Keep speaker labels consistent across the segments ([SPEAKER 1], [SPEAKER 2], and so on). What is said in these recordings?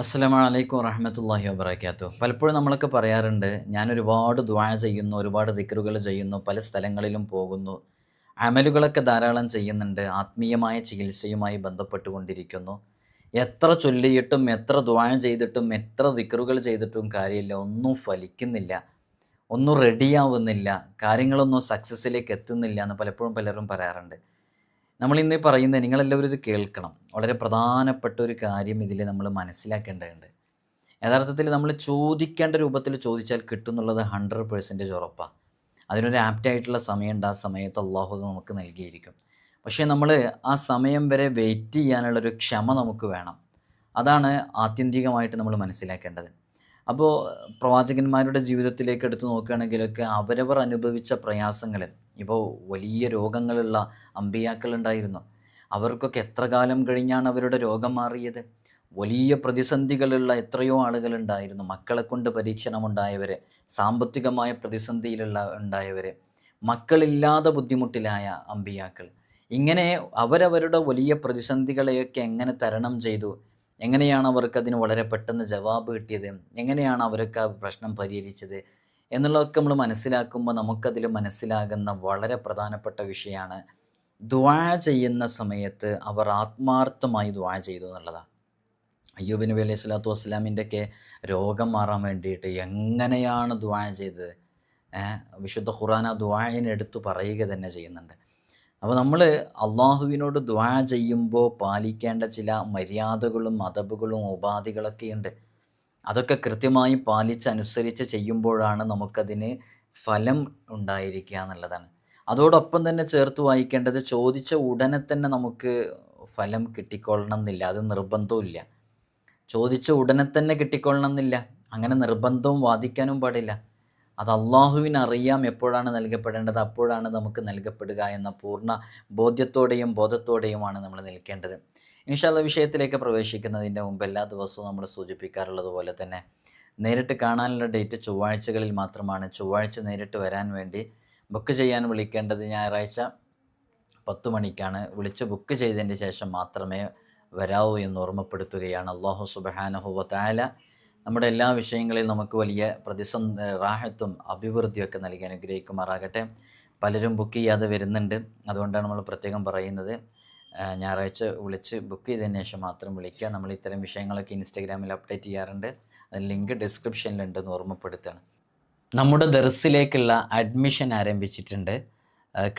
[SPEAKER 1] അസ്സലാമു അലൈക്കും വറഹ്മത്തുള്ളാഹി വബറകാതുഹു. പലപ്പോഴും നമ്മളൊക്കെ പറയാറുണ്ട്, ഞാൻ ഒരുപാട് ദുആ ചെയ്യുന്നു, ഒരുപാട് ദിക്റുകൾ ചെയ്യുന്നു, പല സ്ഥലങ്ങളിലും പോകുന്നു, അമലുകളൊക്കെ ധാരാളം ചെയ്യുന്നുണ്ട്, ആത്മീയമായ ചികിത്സയുമായി ബന്ധപ്പെട്ടുകൊണ്ടിരിക്കുന്നു. എത്ര ചൊല്ലിയിട്ടും എത്ര ദുആ ചെയ്തിട്ടും എത്ര ദിക്റുകൾ ചെയ്തിട്ടും കാര്യമില്ല, ഒന്നും ഫലിക്കുന്നില്ല, ഒന്നും റെഡിയാവുന്നില്ല, കാര്യങ്ങളൊന്നും സക്സസ്സിലേക്ക് എത്തുന്നില്ല എന്ന് പലപ്പോഴും പലരും പറയാറുണ്ട്. നമ്മളിന്ന് പറയുന്നത് നിങ്ങളെല്ലാവരും ഇത് കേൾക്കണം. വളരെ പ്രധാനപ്പെട്ട ഒരു കാര്യം ഇതിൽ നമ്മൾ മനസ്സിലാക്കേണ്ടതുണ്ട്. യഥാർത്ഥത്തിൽ നമ്മൾ ചോദിക്കേണ്ട രൂപത്തിൽ ചോദിച്ചാൽ കിട്ടും എന്നുള്ളത് 100% ഉറപ്പാണ്. അതിനൊരു ആപ്റ്റായിട്ടുള്ള സമയമുണ്ട്. ആ സമയത്ത് അള്ളാഹു അത് നമുക്ക് നൽകിയിരിക്കും. പക്ഷേ നമ്മൾ ആ സമയം വരെ വെയിറ്റ് ചെയ്യാനുള്ളൊരു ക്ഷമ നമുക്ക് വേണം. അതാണ് ആത്യന്തികമായിട്ട് നമ്മൾ മനസ്സിലാക്കേണ്ടത്. അപ്പോൾ പ്രവാചകന്മാരുടെ ജീവിതത്തിലേക്ക് എടുത്തു നോക്കുകയാണെങ്കിലൊക്കെ അവരവർ അനുഭവിച്ച പ്രയാസങ്ങൾ, ഇപ്പോൾ വലിയ രോഗങ്ങളുള്ള അമ്പിയാക്കളുണ്ടായിരുന്നു. അവർക്കൊക്കെ എത്ര കാലം കഴിഞ്ഞാണ് അവരുടെ രോഗം മാറിയത്? വലിയ പ്രതിസന്ധികളുള്ള എത്രയോ ആളുകളുണ്ടായിരുന്നു. മക്കളെ കൊണ്ട് പരീക്ഷണമുണ്ടായവർ, സാമ്പത്തികമായ ഉണ്ടായവർ, മക്കളില്ലാതെ ബുദ്ധിമുട്ടിലായ അമ്പിയാക്കൾ. ഇങ്ങനെ അവരവരുടെ വലിയ പ്രതിസന്ധികളെയൊക്കെ എങ്ങനെ തരണം ചെയ്തു, എങ്ങനെയാണ് അവർക്കതിന് വളരെ പെട്ടെന്ന് ജവാബ് കിട്ടിയത്, എങ്ങനെയാണ് അവരൊക്കെ ആ പ്രശ്നം പരിഹരിച്ചത് എന്നുള്ളതൊക്കെ നമ്മൾ മനസ്സിലാക്കുമ്പോൾ നമുക്കതിൽ മനസ്സിലാകുന്ന വളരെ പ്രധാനപ്പെട്ട വിഷയമാണ്, ദുആ ചെയ്യുന്ന സമയത്ത് അവർ ആത്മാർത്ഥമായി ദുആ ചെയ്തു എന്നുള്ളതാണ്. അയ്യൂബ് നബി അലൈഹി സ്വലാത്തു വസ്സലാമിൻ്റെയൊക്കെ രോഗം മാറാൻ വേണ്ടിയിട്ട് എങ്ങനെയാണ് ദുആ ചെയ്തത്? വിശുദ്ധ ഖുർആൻ ആ ദുആഇനെ എടുത്തു പറയുക തന്നെ ചെയ്യുന്നുണ്ട്. അപ്പോൾ നമ്മൾ അള്ളാഹുവിനോട് ദുആ ചെയ്യുമ്പോൾ പാലിക്കേണ്ട ചില മര്യാദകളും അദബുകളും ഉപാധികളൊക്കെയുണ്ട്. അതൊക്കെ കൃത്യമായി പാലിച്ചനുസരിച്ച് ചെയ്യുമ്പോഴാണ് നമുക്കതിന് ഫലം ഉണ്ടായിരിക്കുക എന്നുള്ളതാണ്. അതോടൊപ്പം തന്നെ ചേർത്ത് വായിക്കേണ്ടത്, ചോദിച്ച ഉടനെ തന്നെ നമുക്ക് ഫലം കിട്ടിക്കൊള്ളണം എന്നില്ല, അത് നിർബന്ധവും ഇല്ല. ചോദിച്ച ഉടനെ തന്നെ കിട്ടിക്കൊള്ളണം എന്നില്ല, അങ്ങനെ നിർബന്ധവും വാദിക്കാനും പാടില്ല. അത് അള്ളാഹുവിനറിയാം എപ്പോഴാണ് നൽകപ്പെടേണ്ടത്, അപ്പോഴാണ് നമുക്ക് നൽകപ്പെടുക എന്ന പൂർണ്ണ ബോധത്തോടെയുമാണ് നമ്മൾ നിൽക്കേണ്ടത്. ഇൻഷാ അല്ലാഹ് വിഷയത്തിലേക്ക് പ്രവേശിക്കുന്നതിൻ്റെ മുമ്പ് എല്ലാ ദിവസവും നമ്മൾ സൂചിപ്പിക്കാറുള്ളത് പോലെ തന്നെ നേരിട്ട് കാണാനുള്ള ഡേറ്റ് ചൊവ്വാഴ്ചകളിൽ മാത്രമാണ്. ചൊവ്വാഴ്ച നേരിട്ട് വരാൻ വേണ്ടി ബുക്ക് ചെയ്യാൻ വിളിക്കേണ്ടത് ഞായറാഴ്ച 10 മണിക്കാണ്. വിളിച്ച് ബുക്ക് ചെയ്തതിന് ശേഷം മാത്രമേ വരാവൂ എന്ന് ഓർമ്മപ്പെടുത്തുകയാണ്. അല്ലാഹു സുബ്ഹാനഹു വ തആല നമ്മുടെ എല്ലാ വിഷയങ്ങളിലും നമുക്ക് വലിയ റാഹത്തും അഭിവൃദ്ധിയൊക്കെ നൽകി അനുഗ്രഹിക്കുമാറാകട്ടെ. പലരും ബുക്ക് ചെയ്യാതെ വരുന്നുണ്ട്, അതുകൊണ്ടാണ് നമ്മൾ പ്രത്യേകം പറയുന്നത്, ഞായറാഴ്ച വിളിച്ച് ബുക്ക് ചെയ്തതിന് ശേഷം മാത്രം വിളിക്കുക. നമ്മൾ ഇത്തരം വിഷയങ്ങളൊക്കെ ഇൻസ്റ്റാഗ്രാമിൽ അപ്ഡേറ്റ് ചെയ്യാറുണ്ട്, അതിന് ലിങ്ക് ഡിസ്ക്രിപ്ഷനിലുണ്ടെന്ന് ഓർമ്മപ്പെടുത്തുകയാണ്. നമ്മുടെ ദർസിലേക്കുള്ള അഡ്മിഷൻ ആരംഭിച്ചിട്ടുണ്ട്.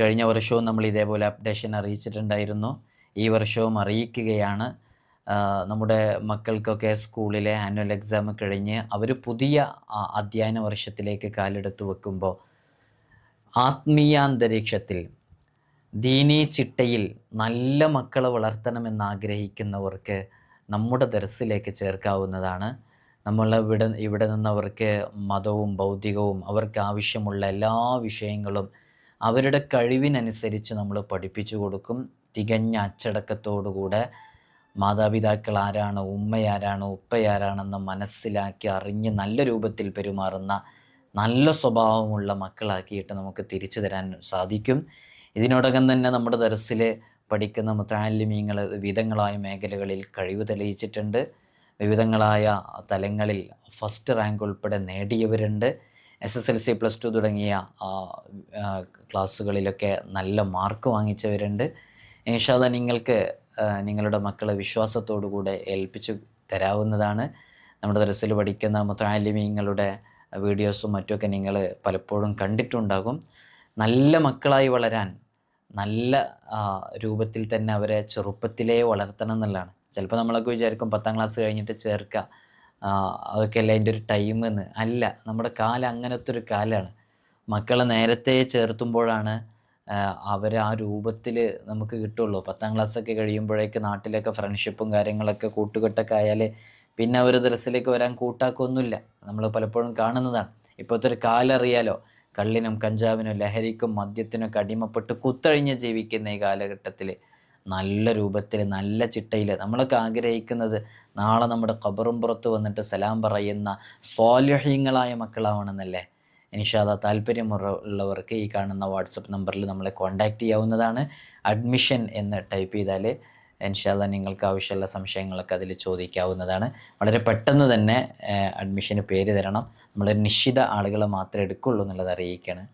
[SPEAKER 1] കഴിഞ്ഞ വർഷവും നമ്മൾ ഇതേപോലെ അപ്ഡേഷൻ അറിയിച്ചിട്ടുണ്ടായിരുന്നു, ഈ വർഷവും അറിയിക്കുകയാണ്. നമ്മുടെ മക്കൾക്കൊക്കെ സ്കൂളിലെ ആനുവൽ എക്സാം കഴിഞ്ഞ് അവർ പുതിയ അധ്യയന വർഷത്തിലേക്ക് കാലെടുത്ത് വെക്കുമ്പോൾ ആത്മീയാന്തരീക്ഷത്തിൽ ദീനീ ചിട്ടയിൽ നല്ല മക്കളെ വളർത്തണമെന്നാഗ്രഹിക്കുന്നവർക്ക് നമ്മുടെ ദർസിലേക്ക് ചേർക്കാവുന്നതാണ്. ഇവിടെ നിന്നവർക്ക് മതവും ഭൗതികവും അവർക്ക് ആവശ്യമുള്ള എല്ലാ വിഷയങ്ങളും അവരുടെ കഴിവിനനുസരിച്ച് നമ്മൾ പഠിപ്പിച്ചു കൊടുക്കും. തികഞ്ഞ അച്ചടക്കത്തോടുകൂടെ മാതാപിതാക്കൾ ആരാണ്, ഉമ്മയാരാണ്, ഉപ്പയാരാണെന്ന് മനസ്സിലാക്കി അറിഞ്ഞ് നല്ല രൂപത്തിൽ പെരുമാറുന്ന നല്ല സ്വഭാവമുള്ള മക്കളാക്കിയിട്ട് നമുക്ക് തിരിച്ചു തരാൻ സാധിക്കും. ഇതിനോടകം തന്നെ നമ്മുടെ ദർസിൽ പഠിക്കുന്ന മുതഅല്ലിമീങ്ങൾ വിവിധങ്ങളായ മേഖലകളിൽ കഴിവ് തെളിയിച്ചിട്ടുണ്ട്. വിവിധങ്ങളായ തലങ്ങളിൽ ഫസ്റ്റ് റാങ്ക് ഉൾപ്പെടെ നേടിയവരുണ്ട്. SSLC +2 തുടങ്ങിയ ക്ലാസ്സുകളിലൊക്കെ നല്ല മാർക്ക് വാങ്ങിച്ചവരുണ്ട്. ഇൻഷാ അല്ലാഹ് നിങ്ങൾക്ക് നിങ്ങളുടെ മക്കളെ വിശ്വാസത്തോടുകൂടെ ഏൽപ്പിച്ചു തരാവുന്നതാണ്. നമ്മുടെ ദർസിൽ പഠിക്കുന്ന മുതഅല്ലിമീങ്ങളുടെ വീഡിയോസും മറ്റുമൊക്കെ നിങ്ങൾ പലപ്പോഴും കണ്ടിട്ടുണ്ടാകും. നല്ല മക്കളായി വളരാൻ നല്ല രൂപത്തിൽ തന്നെ അവരെ ചെറുപ്പത്തിലേ വളർത്തണം എന്നുള്ളതാണ്. ചിലപ്പോൾ നമ്മളൊക്കെ വിചാരിക്കും 10ാം ക്ലാസ് കഴിഞ്ഞിട്ട് ചേർക്കുക, അതൊക്കെയല്ല അതിൻ്റെ ഒരു ടൈം എന്ന്. അല്ല, നമ്മുടെ കാലം അങ്ങനത്തെ ഒരു കാലമാണ്. മക്കളെ നേരത്തെ ചേർത്തുമ്പോഴാണ് അവർ ആ രൂപത്തിൽ നമുക്ക് കിട്ടുള്ളൂ. 10ാം ക്ലാസ്സൊക്കെ കഴിയുമ്പോഴേക്ക് നാട്ടിലൊക്കെ ഫ്രണ്ട്ഷിപ്പും കാര്യങ്ങളൊക്കെ കൂട്ടുകെട്ടൊക്കെ ആയാൽ പിന്നെ അവർ ദർസിലേക്ക് വരാൻ കൂട്ടാക്കൊന്നുമില്ല. നമ്മൾ പലപ്പോഴും കാണുന്നതാണ്. ഇപ്പോഴത്തെ ഒരു കാലം അറിയാലോ, കള്ളിനും കഞ്ചാവിനും ലഹരിക്കും മദ്യത്തിനൊക്കെ അടിമപ്പെട്ട് കുത്തഴിഞ്ഞ് ജീവിക്കുന്ന ഈ കാലഘട്ടത്തിൽ നല്ല രൂപത്തിൽ നല്ല ചിട്ടയിൽ നമ്മളൊക്കെ ആഗ്രഹിക്കുന്നത് നാളെ നമ്മുടെ ഖബറും പുറത്ത് വന്നിട്ട് സലാം പറയുന്ന സ്വാലിഹീങ്ങളായ മക്കളാവണമെന്നല്ലേ. ഇൻഷാ അല്ലാഹ് താല്പര്യമുള്ളവർക്ക് ഈ കാണുന്ന വാട്സപ്പ് നമ്പറിൽ നമ്മളെ കോൺടാക്റ്റ് ചെയ്യാവുന്നതാണ്. അഡ്മിഷൻ എന്ന് ടൈപ്പ് ചെയ്താൽ ഇൻഷാ അല്ലാഹ് നിങ്ങൾക്ക് ആവശ്യമുള്ള സംശയങ്ങളൊക്കെ അതിൽ ചോദിക്കാവുന്നതാണ്. വളരെ പെട്ടെന്ന് തന്നെ അഡ്മിഷന് പേര് തരണം. നമ്മൾ നിശ്ചിത ആളുകളെ മാത്രമേ എടുക്കുള്ളൂ എന്നുള്ളത് അറിയിക്കുകയാണ്.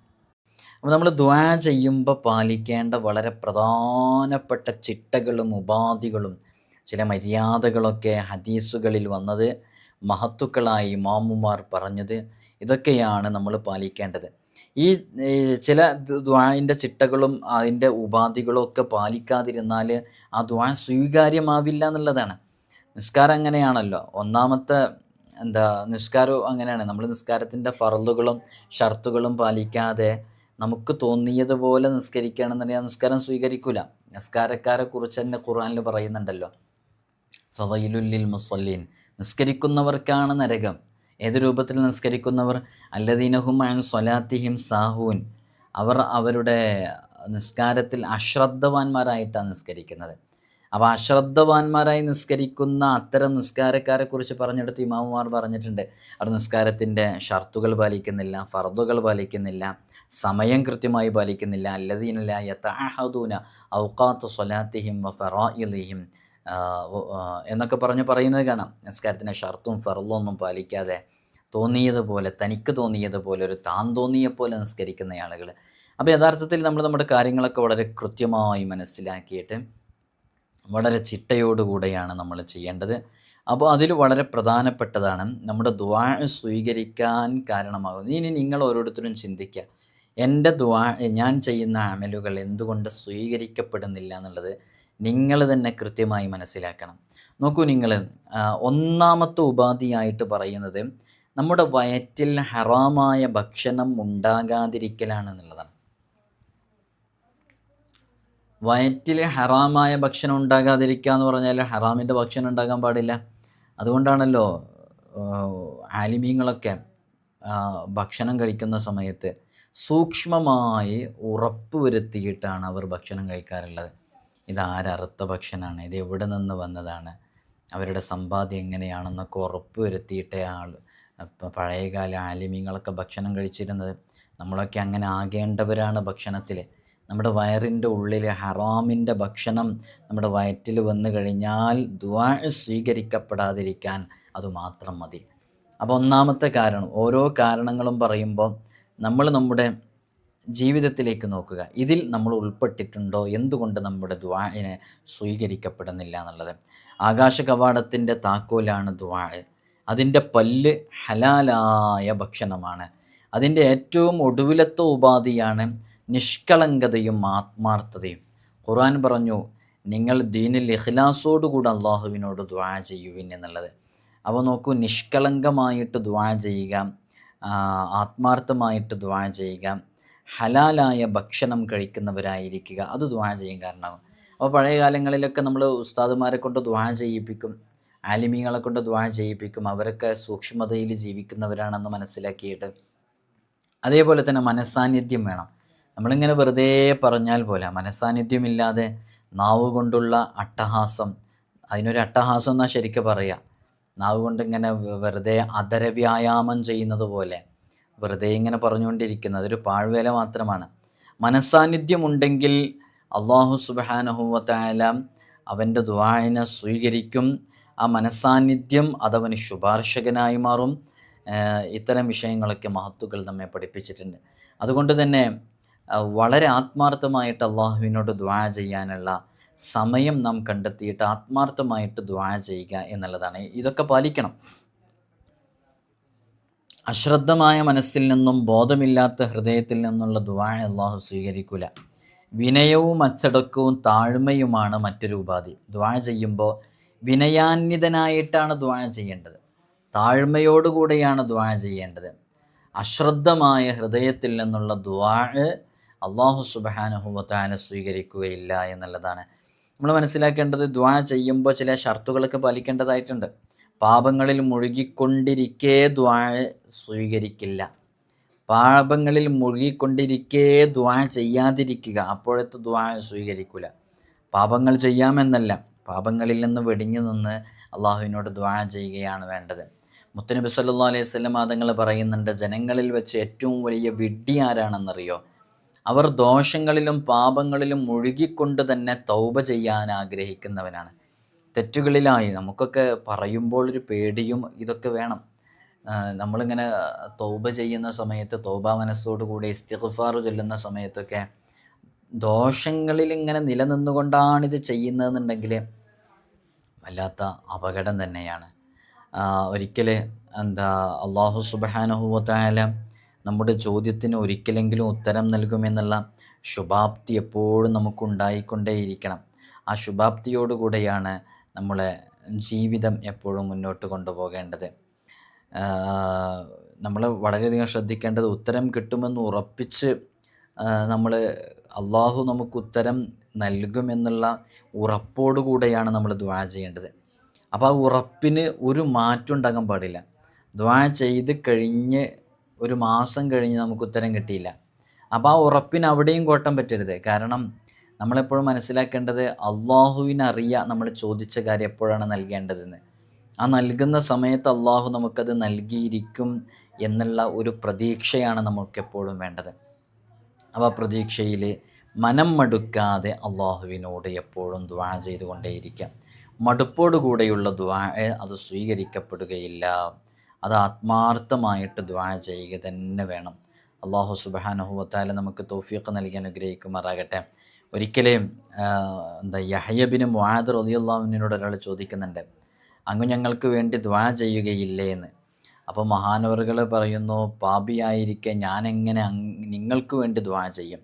[SPEAKER 1] അപ്പോൾ നമ്മൾ ദുആ ചെയ്യുമ്പോൾ പാലിക്കേണ്ട വളരെ പ്രധാനപ്പെട്ട ചിട്ടകളും ഉപാധികളും ചില മര്യാദകളൊക്കെ ഹദീസുകളിൽ വന്നത്, മഹത്തുക്കളായി ഇമാമുമാർ പറഞ്ഞത്, ഇതൊക്കെയാണ് നമ്മൾ പാലിക്കേണ്ടത്. ഈ ചില ദുആഇൻ്റെ ചിട്ടകളും അതിൻ്റെ ഉപാധികളും ഒക്കെ പാലിക്കാതിരുന്നാൽ ആ ദുആ സ്വീകാര്യമാവില്ല എന്നുള്ളതാണ്. നിസ്കാരം അങ്ങനെയാണല്ലോ. ഒന്നാമത്തെ നിസ്കാരവും അങ്ങനെയാണ്. നമ്മൾ നിസ്കാരത്തിൻ്റെ ഫർളുകളും ഷർത്തുകളും പാലിക്കാതെ നമുക്ക് തോന്നിയതുപോലെ നിസ്കരിക്കുകയാണെന്നുണ്ടെങ്കിൽ ആ നിസ്കാരം സ്വീകരിക്കില്ല. നിസ്കാരക്കാരെ കുറിച്ച് തന്നെ ഖുർആനിൽ പറയുന്നുണ്ടല്ലോ, ഫവൈലുൽ ലിൽ മുസല്ലീൻ, നിസ്കരിക്കുന്നവർക്കാണ് നരകം. ഏത് രൂപത്തിൽ നിസ്കരിക്കുന്നവർ? അല്ലദീനഹും അൻ സ്വലാത്തിഹിം സാഹൂൻ, അവർ അവരുടെ നിസ്കാരത്തിൽ അശ്രദ്ധവാന്മാരായിട്ടാണ് നിസ്കരിക്കുന്നത്. അപ്പോൾ അശ്രദ്ധവാന്മാരായി നിസ്കരിക്കുന്ന അത്തരം നിസ്കാരക്കാരെ കുറിച്ച് പറഞ്ഞെടുത്ത് ഇമാമുമാർ പറഞ്ഞിട്ടുണ്ട്, അവർ നിസ്കാരത്തിൻ്റെ ഷർത്തുകൾ പാലിക്കുന്നില്ല, ഫർദുകൾ പാലിക്കുന്നില്ല, സമയം കൃത്യമായി പാലിക്കുന്നില്ല. അല്ലദീന ലാ യതഅഹദൂന ഔഖാത്ത് സ്വലാത്തിഹിം വ ഫറായിലിഹിം എന്നൊക്കെ പറയുന്നത് കാണാം. നിസ്കാരത്തിൻ്റെ ഷർത്തും ഫർളും ഒന്നും പാലിക്കാതെ തോന്നിയതുപോലെ, തനിക്ക് തോന്നിയതുപോലെ, ഒരു താൻ തോന്നിയ പോലെ നിസ്കരിക്കുന്ന ആളുകൾ. അപ്പോൾ യഥാർത്ഥത്തിൽ നമ്മൾ നമ്മുടെ കാര്യങ്ങളൊക്കെ വളരെ കൃത്യമായി മനസ്സിലാക്കിയിട്ട് വളരെ ചിട്ടയോടുകൂടെയാണ് നമ്മൾ ചെയ്യേണ്ടത്. അപ്പോൾ അതിൽ വളരെ പ്രധാനപ്പെട്ടതാണ് നമ്മുടെ ദുആ സ്വീകരിക്കാൻ കാരണമാകുന്നത്. ഇനി നിങ്ങൾ ഓരോരുത്തരും ചിന്തിക്കുക, എൻ്റെ ദുആ, ഞാൻ ചെയ്യുന്ന അമലുകൾ എന്തുകൊണ്ട് സ്വീകരിക്കപ്പെടുന്നില്ല എന്നുള്ളത് നിങ്ങൾ തന്നെ കൃത്യമായി മനസ്സിലാക്കണം. നോക്കൂ, നിങ്ങൾ ഒന്നാമത്തെ ഉപാധിയായിട്ട് പറയുന്നത് നമ്മുടെ വയറ്റിൽ ഹറാമായ ഭക്ഷണം ഉണ്ടാകാതിരിക്കലാണ് എന്നുള്ളതാണ്. വയറ്റിൽ ഹറാമായ ഭക്ഷണം ഉണ്ടാകാതിരിക്കുക എന്ന് പറഞ്ഞാൽ ഹറാമിൻ്റെ ഭക്ഷണം ഉണ്ടാകാൻ പാടില്ല. അതുകൊണ്ടാണല്ലോ ആലിമീങ്ങളൊക്കെ ഭക്ഷണം കഴിക്കുന്ന സമയത്ത് സൂക്ഷ്മമായി ഉറപ്പ് വരുത്തിയിട്ടാണ് അവർ ഭക്ഷണം കഴിക്കാറുള്ളത്. ഇതാരറുത്ത ഭക്ഷണമാണ്, ഇത് എവിടെ നിന്ന് വന്നതാണ്, അവരുടെ സമ്പാദ്യം എങ്ങനെയാണെന്നൊക്കെ ഉറപ്പ് വരുത്തിയിട്ടേ പഴയകാല ആലിമീങ്ങളൊക്കെ ഭക്ഷണം കഴിച്ചിരുന്നത്. നമ്മളൊക്കെ അങ്ങനെ ആകേണ്ടവരാണ് ഭക്ഷണത്തിൽ. നമ്മുടെ വയറിൻ്റെ ഉള്ളിൽ ഹറാമിൻ്റെ ഭക്ഷണം നമ്മുടെ വയറ്റിൽ വന്നു കഴിഞ്ഞാൽ ദുആ സ്വീകരിക്കപ്പെടാതിരിക്കാൻ അതുമാത്രം മതി. അപ്പോൾ ഒന്നാമത്തെ കാരണം, ഓരോ കാരണങ്ങളും പറയുമ്പോൾ നമ്മൾ നമ്മുടെ ജീവിതത്തിലേക്ക് നോക്കുക, ഇതിൽ നമ്മൾ ഉൾപ്പെട്ടിട്ടുണ്ടോ, എന്തുകൊണ്ട് നമ്മുടെ ദുആഇനെ സ്വീകരിക്കപ്പെടുന്നില്ല എന്നുള്ളത്. ആകാശ കവാടത്തിൻ്റെ താക്കോലാണ് ദുആ. അതിൻ്റെ പല്ല് ഹലാലായ ഭക്ഷണമാണ്. അതിൻ്റെ ഏറ്റവും ഒടുവിലത്തെ ഉപാധിയാണ് നിഷ്കളങ്കതയും ആത്മാർത്ഥതയും. ഖുർആൻ പറഞ്ഞു, നിങ്ങൾ ദീനിൽ ഇഖ്ലാസോടുകൂടി അള്ളാഹുവിനോട് ദുആ ചെയ്യുവിൻ എന്നുള്ളത്. അപ്പോൾ നോക്കൂ, നിഷ്കളങ്കമായിട്ട് ദുആ ചെയ്യുക, ആത്മാർത്ഥമായിട്ട് ദുആ ചെയ്യുക, ഹലാലായ ഭക്ഷണം കഴിക്കുന്നവരായിരിക്കുക, അത് ദുആ ചെയ്യാൻ കാരണമാകും. അപ്പോൾ പഴയ കാലങ്ങളിലൊക്കെ നമ്മൾ ഉസ്താദുമാരെ കൊണ്ട് ദുആ ചെയ്യിപ്പിക്കും, ആലിമീങ്ങളെ കൊണ്ട് ദുആ ചെയ്യിപ്പിക്കും. അവരൊക്കെ സൂക്ഷ്മതയിൽ ജീവിക്കുന്നവരാണെന്ന് മനസ്സിലാക്കിയിട്ട്. അതേപോലെ തന്നെ മനസ്സാന്നിധ്യം വേണം. നമ്മളിങ്ങനെ വെറുതെ പറഞ്ഞാൽ പോലെ, മനസ്സാന്നിധ്യമില്ലാതെ നാവ് കൊണ്ടുള്ള അട്ടഹാസം, അതിനൊരു അട്ടഹാസം എന്നാൽ ശരിക്കും പറയുക, നാവ് കൊണ്ട് ഇങ്ങനെ വെറുതെ അധരവ്യായാമം ചെയ്യുന്നത് പോലെ വെറുതെ ഇങ്ങനെ പറഞ്ഞുകൊണ്ടിരിക്കുന്നത് അതൊരു പാഴ്വേല മാത്രമാണ്. മനസ്സാന്നിധ്യമുണ്ടെങ്കിൽ അല്ലാഹു സുബ്ഹാനഹു വ തആല അവൻ്റെ ദുആഇനെ സ്വീകരിക്കും. ആ മനസ്സാന്നിധ്യം അതവന് ശുപാർശകനായി മാറും. ഇത്തരം വിഷയങ്ങളൊക്കെ മഹത്തുക്കൾ നമ്മെ പഠിപ്പിച്ചിട്ടുണ്ട്. അതുകൊണ്ട് തന്നെ വളരെ ആത്മാർത്ഥമായിട്ട് അള്ളാഹുവിനോട് ദുആ ചെയ്യാനുള്ള സമയം നാം കണ്ടെത്തിയിട്ട് ആത്മാർത്ഥമായിട്ട് ദുആ ചെയ്യുക എന്നുള്ളതാണ്. ഇതൊക്കെ പാലിക്കണം. അശ്രദ്ധമായ മനസ്സിൽ നിന്നും ബോധമില്ലാത്ത ഹൃദയത്തിൽ നിന്നുള്ള ദുആ അള്ളാഹു സ്വീകരിക്കില്ല. വിനയവും അച്ചടക്കവും താഴ്മയുമാണ് മറ്റൊരു ഉപാധി. ദുആ ചെയ്യുമ്പോൾ വിനയാന്വിതനായിട്ടാണ് ദുആ ചെയ്യേണ്ടത്, താഴ്മയോടുകൂടെയാണ് ദുആ ചെയ്യേണ്ടത്. അശ്രദ്ധമായ ഹൃദയത്തിൽ നിന്നുള്ള ദുആ അല്ലാഹു സുബ്ഹാനഹു വ തആല സ്വീകരിക്കുകയില്ല എന്നുള്ളതാണ് നമ്മൾ മനസ്സിലാക്കേണ്ടത്. ദുആ ചെയ്യുമ്പോൾ ചില ഷർത്തുകളൊക്കെ പാലിക്കേണ്ടതായിട്ടുണ്ട്. പാപങ്ങളിൽ മുഴുകിക്കൊണ്ടിരിക്കേ ദുആ സ്വീകരിക്കില്ല. പാപങ്ങളിൽ മുഴുകിക്കൊണ്ടിരിക്കേ ദുആ ചെയ്യാതിരിക്കുക, അപ്പോഴത്തെ ദുആ സ്വീകരിക്കില്ല. പാപങ്ങൾ ചെയ്യാമെന്നല്ല, പാപങ്ങളിൽ നിന്ന് വെടിഞ്ഞു നിന്ന് അള്ളാഹുവിനോട് ദുആ ചെയ്യുകയാണ് വേണ്ടത്. മുത്തനബി സല്ലല്ലാഹു അലൈഹി വസല്ലം തങ്ങൾ പറയുന്നുണ്ട്, ജനങ്ങളിൽ വെച്ച് ഏറ്റവും വലിയ വിഡ്ഢി ആരാണെന്നറിയോ? അവർ ദോഷങ്ങളിലും പാപങ്ങളിലും മുഴുകിക്കൊണ്ട് തന്നെ തൗബ ചെയ്യാൻ ആഗ്രഹിക്കുന്നവനാണ്. തെറ്റുകളിലായി നമുക്കൊക്കെ പറയുമ്പോൾ ഒരു പേടിയും ഇതൊക്കെ വേണം. നമ്മളിങ്ങനെ തൗബ ചെയ്യുന്ന സമയത്ത്, തൗബ മനസ്സോടുകൂടി ഇസ്തിഗ്ഫാർ ചൊല്ലുന്ന സമയത്തൊക്കെ ദോഷങ്ങളിൽ ഇങ്ങനെ നിലനിന്നുകൊണ്ടാണിത് ചെയ്യുന്നതെന്നുണ്ടെങ്കിൽ വല്ലാത്ത അപകടം തന്നെയാണ്. ഒരിക്കൽ അള്ളാഹു സുബ്ഹാനഹു വ തആല നമ്മുടെ ചോദ്യത്തിന് ഒരിക്കലെങ്കിലും ഉത്തരം നൽകുമെന്നുള്ള ശുഭാപ്തി എപ്പോഴും നമുക്കുണ്ടായിക്കൊണ്ടേയിരിക്കണം. ആ ശുഭാപ്തിയോടുകൂടെയാണ് നമ്മളെ ജീവിതം എപ്പോഴും മുന്നോട്ട് കൊണ്ടുപോകേണ്ടത്. നമ്മൾ വളരെയധികം ശ്രദ്ധിക്കേണ്ടത്, ഉത്തരം കിട്ടുമെന്ന് ഉറപ്പിച്ച് നമ്മൾ അള്ളാഹു നമുക്ക് ഉത്തരം നൽകുമെന്നുള്ള ഉറപ്പോടുകൂടെയാണ് നമ്മൾ ദുആ ചെയ്യേണ്ടത്. അപ്പോൾ ആ ഉറപ്പിന് ഒരു മാറ്റം ഉണ്ടാകാൻ പാടില്ല. ദുആ ചെയ്ത് കഴിഞ്ഞ് ഒരു മാസം കഴിഞ്ഞ് നമുക്ക് ഉത്തരം കിട്ടിയില്ല, അപ്പോൾ ആ ഉറപ്പിന് അവിടെയും കോട്ടം പറ്റരുത്. കാരണം നമ്മളെപ്പോഴും മനസ്സിലാക്കേണ്ടത്, അള്ളാഹുവിനറിയാം നമ്മൾ ചോദിച്ച കാര്യം എപ്പോഴാണ് നൽകേണ്ടതെന്ന്. ആ നൽകുന്ന സമയത്ത് അള്ളാഹു നമുക്കത് നൽകിയിരിക്കും എന്നുള്ള ഒരു പ്രതീക്ഷയാണ് നമുക്കെപ്പോഴും വേണ്ടത്. അപ്പോൾ ആ പ്രതീക്ഷയിൽ മനം മടുക്കാതെ അള്ളാഹുവിനോട് എപ്പോഴും ദുആ ചെയ്തുകൊണ്ടേയിരിക്കാം. മടുപ്പോടുകൂടെയുള്ള ദുആ അത് സ്വീകരിക്കപ്പെടുകയില്ല. അത് ആത്മാർത്ഥമായിട്ട് ദുആ ചെയ്യുക തന്നെ വേണം. അള്ളാഹു സുബ്ഹാനഹു വ തആല നമുക്ക് തൗഫീഖ് നൽകി അനുഗ്രഹിക്കുമാറാകട്ടെ. ഒരിക്കലും യഹ്യ ബിൻ മുആദ് റളിയല്ലാഹു അൻഹുവിനോട് ഒരാൾ ചോദിക്കുന്നുണ്ട്, അങ്ങ് ഞങ്ങൾക്ക് വേണ്ടി ദുആ ചെയ്യുകയില്ലേ എന്ന്. അപ്പോൾ മഹാനവറുകൾ പറയുന്നു, പാപിയായിരിക്കെ ഞാനെങ്ങനെ നിങ്ങൾക്ക് വേണ്ടി ദുആ ചെയ്യും?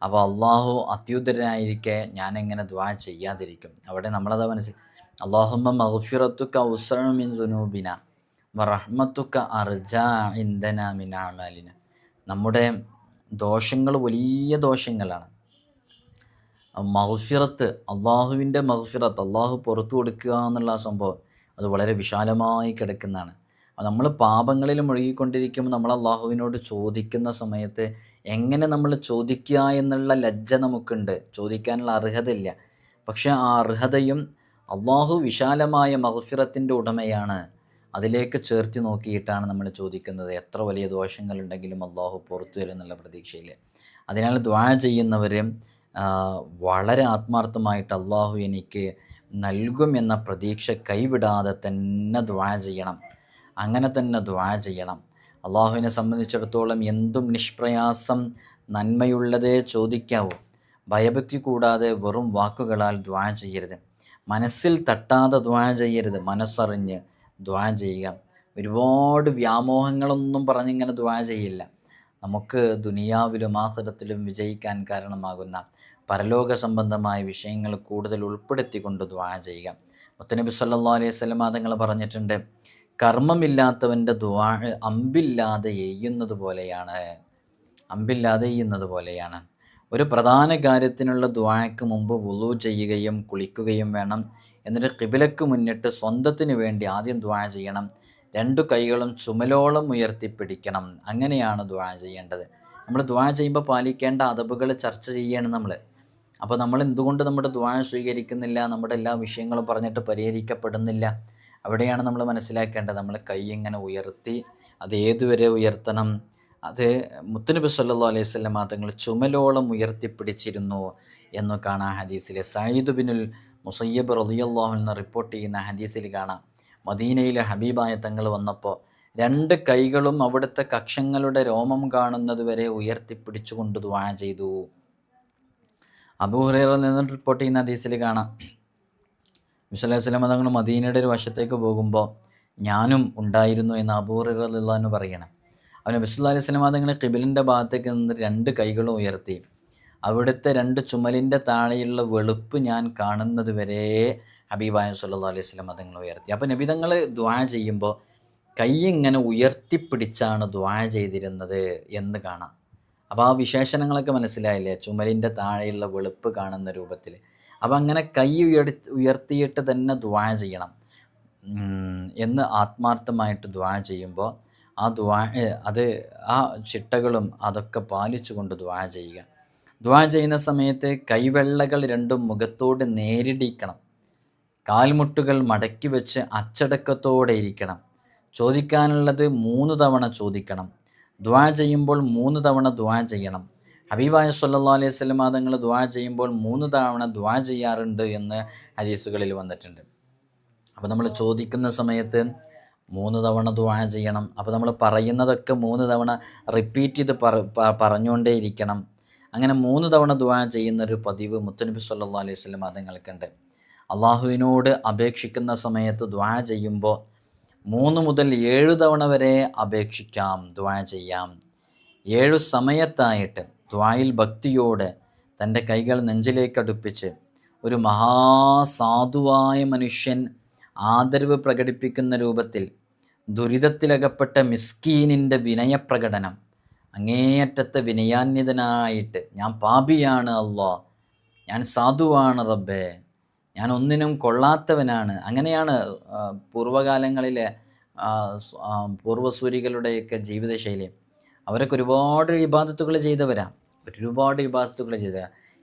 [SPEAKER 1] അപ്പോൾ അള്ളാഹു അത്യുദ്ധരനായിരിക്കെ ഞാനെങ്ങനെ ദുആ ചെയ്യാതിരിക്കും? അവിടെ നമ്മളത് അല്ലാഹുമ്മ മഗ്ഫിറത്തുക ഔസഉ മിൻ ദുനൂബിന വറഹ്മത്തുക അർജാ ഇൻദനാ മിൻ അഅമാലിന. നമ്മുടെ ദോഷങ്ങൾ വലിയ ദോഷങ്ങളാണ്. മഗ്ഫിറത്ത്, അള്ളാഹുവിൻ്റെ മഗ്ഫിറത്ത്, അള്ളാഹു പുറത്തു കൊടുക്കുക എന്നുള്ള സംഭവം അത് വളരെ വിശാലമായി കിടക്കുന്നതാണ്. നമ്മൾ പാപങ്ങളിൽ മുഴുകിക്കൊണ്ടിരിക്കുമ്പോൾ നമ്മൾ അള്ളാഹുവിനോട് ചോദിക്കുന്ന സമയത്ത് എങ്ങനെ നമ്മൾ ചോദിക്കുക എന്നുള്ള ലജ്ജ നമുക്കുണ്ട്, ചോദിക്കാനുള്ള അർഹതയില്ല. പക്ഷേ ആ അർഹതയും അള്ളാഹു വിശാലമായ മഗ്ഫിറത്തിൻ്റെ ഉടമയാണ്, അതിലേക്ക് ചേർത്ത് നോക്കിയിട്ടാണ് നമ്മൾ ചോദിക്കുന്നത്. എത്ര വലിയ ദോഷങ്ങളുണ്ടെങ്കിലും അള്ളാഹു പുറത്തു തരും എന്നുള്ള പ്രതീക്ഷയിൽ. അതിനാൽ ദുആ ചെയ്യുന്നവർ വളരെ ആത്മാർത്ഥമായിട്ട് അള്ളാഹു എനിക്ക് നൽകും എന്ന പ്രതീക്ഷ കൈവിടാതെ തന്നെ ദുആ ചെയ്യണം. അങ്ങനെ തന്നെ ദുആ ചെയ്യണം. അള്ളാഹുവിനെ സംബന്ധിച്ചിടത്തോളം എന്തും നിഷ്പ്രയാസം നന്മയുള്ളതേ ചോദിക്കാവൂ. ഭയഭക്തി കൂടാതെ വെറും വാക്കുകളാൽ ദുആ ചെയ്യരുത്. മനസ്സിൽ തട്ടാതെ ദുആ ചെയ്യരുത്, മനസ്സറിഞ്ഞ് ദുആ ചെയ്യുക. ഒരുപാട് വ്യാമോഹങ്ങളൊന്നും പറഞ്ഞിങ്ങനെ ദുആ ചെയ്യില്ല. നമുക്ക് ദുനിയാവിലും ആഖിറത്തിലും വിജയിക്കാൻ കാരണമാകുന്ന പരലോക സംബന്ധമായ വിഷയങ്ങൾ കൂടുതൽ ഉൾപ്പെടുത്തിക്കൊണ്ട് ദുആ ചെയ്യുക. മുത്തനബി സല്ലല്ലാഹു അലൈഹി വസല്ലം തങ്ങൾ പറഞ്ഞിട്ടുണ്ട്, കർമ്മമില്ലാത്തവൻ്റെ ദുആ അമ്പില്ലാതെ എയ്യുന്നത് പോലെയാണ്. ഒരു പ്രധാന കാര്യത്തിനുള്ള ദുആയ്ക്ക് മുമ്പ് വുളൂ ചെയ്യുകയും കുളിക്കുകയും വേണം. എന്നിട്ട് ഖിബിലക്ക് മുന്നിട്ട് സ്വന്തത്തിന് വേണ്ടി ആദ്യം ദുആ ചെയ്യണം. 2 കൈകളും ചുമലോളം ഉയർത്തിപ്പിടിക്കണം. അങ്ങനെയാണ് ദുആ ചെയ്യേണ്ടത്. നമ്മൾ ദുആ ചെയ്യുമ്പോൾ പാലിക്കേണ്ട അദബുകൾ ചർച്ച ചെയ്യാണ് നമ്മൾ. അപ്പോൾ നമ്മൾ എന്തുകൊണ്ട് നമ്മുടെ ദുആ സ്വീകരിക്കുന്നില്ല, നമ്മുടെ എല്ലാ വിഷയങ്ങളും പറഞ്ഞിട്ട് പരിഹരിക്കപ്പെടുന്നില്ല? അവിടെയാണ് നമ്മൾ മനസ്സിലാക്കേണ്ടത്. നമ്മൾ കൈ ഇങ്ങനെ ഉയർത്തി അത് ഏതുവരെ ഉയർത്തണം? അത് മുത്തുനബി സല്ലല്ലാഹു അലൈഹി വസല്ലം തങ്ങൾ ചുമലോളം ഉയർത്തിപ്പിടിച്ചിരുന്നു എന്ന് കാണാം ഹദീസിൽ. സഈദ് ബിനുൽ മുസയ്യബ് റളിയല്ലാഹു അൻഹു റിപ്പോർട്ട് ചെയ്യുന്ന ഹദീസിൽ കാണാം, മദീനയിലെ ഹബീബായ തങ്ങൾ വന്നപ്പോൾ 2 കൈകളും അവിടുത്തെ കക്ഷങ്ങളുടെ രോമം കാണുന്നത് വരെ ഉയർത്തിപ്പിടിച്ചുകൊണ്ട് ദുആ ചെയ്തു. അബൂ ഹുറൈറയിൽ നിന്ന് റിപ്പോർട്ട് ചെയ്യുന്ന ഹദീസിൽ കാണാം, നബി സല്ലല്ലാഹു അലൈഹി വസല്ലം തങ്ങൾ മദീനയുടെ ഒരു വശത്തേക്ക് പോകുമ്പോൾ ഞാനും ഉണ്ടായിരുന്നു എന്ന് അബൂ ഹുറൈറ റളിയല്ലാഹു അൻഹു പറയണം. അവൻ നബി സല്ലല്ലാഹു അലൈഹി വസല്ലം തങ്ങൾ ഖിബിലിൻ്റെ ഭാഗത്തേക്ക് നിന്ന് 2 കൈകളും ഉയർത്തി. അവിടുത്തെ 2 ചുമലിൻ്റെ താഴെയുള്ള വെളുപ്പ് ഞാൻ കാണുന്നത് വരെ ഹബീബായ സല്ലല്ലാഹു അലൈഹി വസല്ലം തങ്ങൾ ഉയർത്തി. അപ്പോൾ നബി തങ്ങൾ ദുആ ചെയ്യുമ്പോൾ കൈ ഇങ്ങനെ ഉയർത്തിപ്പിടിച്ചാണ് ദുആ ചെയ്തിരുന്നത് എന്ന് കാണാം. അപ്പോൾ ആ വിശേഷണങ്ങളൊക്കെ മനസ്സിലായില്ലേ, ചുമലിൻ്റെ താഴെയുള്ള വെളുപ്പ് കാണുന്ന രൂപത്തിൽ. അപ്പോൾ അങ്ങനെ കൈ ഉയർത്തിയിട്ട് തന്നെ ദുആ ചെയ്യണം എന്ന് ആത്മാർത്ഥമായിട്ട് ദുആ ചെയ്യുമ്പോൾ ആ ദുആ അത് ആ ചിട്ടകളും അതൊക്കെ പാലിച്ചുകൊണ്ട് ദുആ ചെയ്യുക. ദുആ ചെയ്യുന്ന സമയത്ത് കൈവെള്ളകൾ 2ഉം മുഖത്തോട് നേരിടിക്കണം. കാൽമുട്ടുകൾ മടക്കി വെച്ച് അച്ചടക്കത്തോടെ ഇരിക്കണം. ചോദിക്കാനുള്ളത് 3 തവണ ചോദിക്കണം. ദുആ ചെയ്യുമ്പോൾ 3 തവണ ദുആ ചെയ്യണം. ഹബീബായ സല്ലല്ലാഹു അലൈഹി വസല്ലം തങ്ങൾ ദുആ ചെയ്യുമ്പോൾ 3 തവണ ദുആ ചെയ്യാറുണ്ട് എന്ന് ഹദീസുകളിൽ വന്നിട്ടുണ്ട്. അപ്പോൾ നമ്മൾ ചോദിക്കുന്ന സമയത്ത് 3 തവണ ദുആ ചെയ്യണം. അപ്പോൾ നമ്മൾ പറയുന്നതൊക്കെ 3 തവണ റിപ്പീറ്റ് ചെയ്ത് പറഞ്ഞുകൊണ്ടേ ഇരിക്കണം. അങ്ങനെ 3 തവണ ദുആ ചെയ്യുന്നൊരു പതിവ് മുത്തുനബി സല്ലല്ലാഹു അലൈഹി വസല്ലം തങ്ങൾക്കുണ്ട്. അള്ളാഹുവിനോട് അപേക്ഷിക്കുന്ന സമയത്ത് ദുആ ചെയ്യുമ്പോൾ 3 മുതൽ 7 തവണ വരെ അപേക്ഷിക്കാം, ദുആ ചെയ്യാം. 7 സമയത്തായിട്ട് ദുആയിൽ ഭക്തിയോടെ തൻ്റെ കൈകൾ നെഞ്ചിലേക്ക് അടുപ്പിച്ച് ഒരു മഹാസാധുവായ മനുഷ്യൻ ആദരവ് പ്രകടിപ്പിക്കുന്ന രൂപത്തിൽ ദുരിതത്തിലകപ്പെട്ട മിസ്കീനിൻ്റെ വിനയപ്രകടനം, അങ്ങേയറ്റത്തെ വിനയാന്വിതനായിട്ട് ഞാൻ പാപിയാണ് അല്ലാ, ഞാൻ സാധുവാണ് റബ്ബേ, ഞാൻ ഒന്നിനും കൊള്ളാത്തവനാണ്. അങ്ങനെയാണ് പൂർവ്വകാലങ്ങളിലെ പൂർവ്വസൂരികളുടെയൊക്കെ ജീവിതശൈലി. അവരൊക്കെ ഒരുപാട് ഇബാദത്തുകൾ ചെയ്തവരാണ്,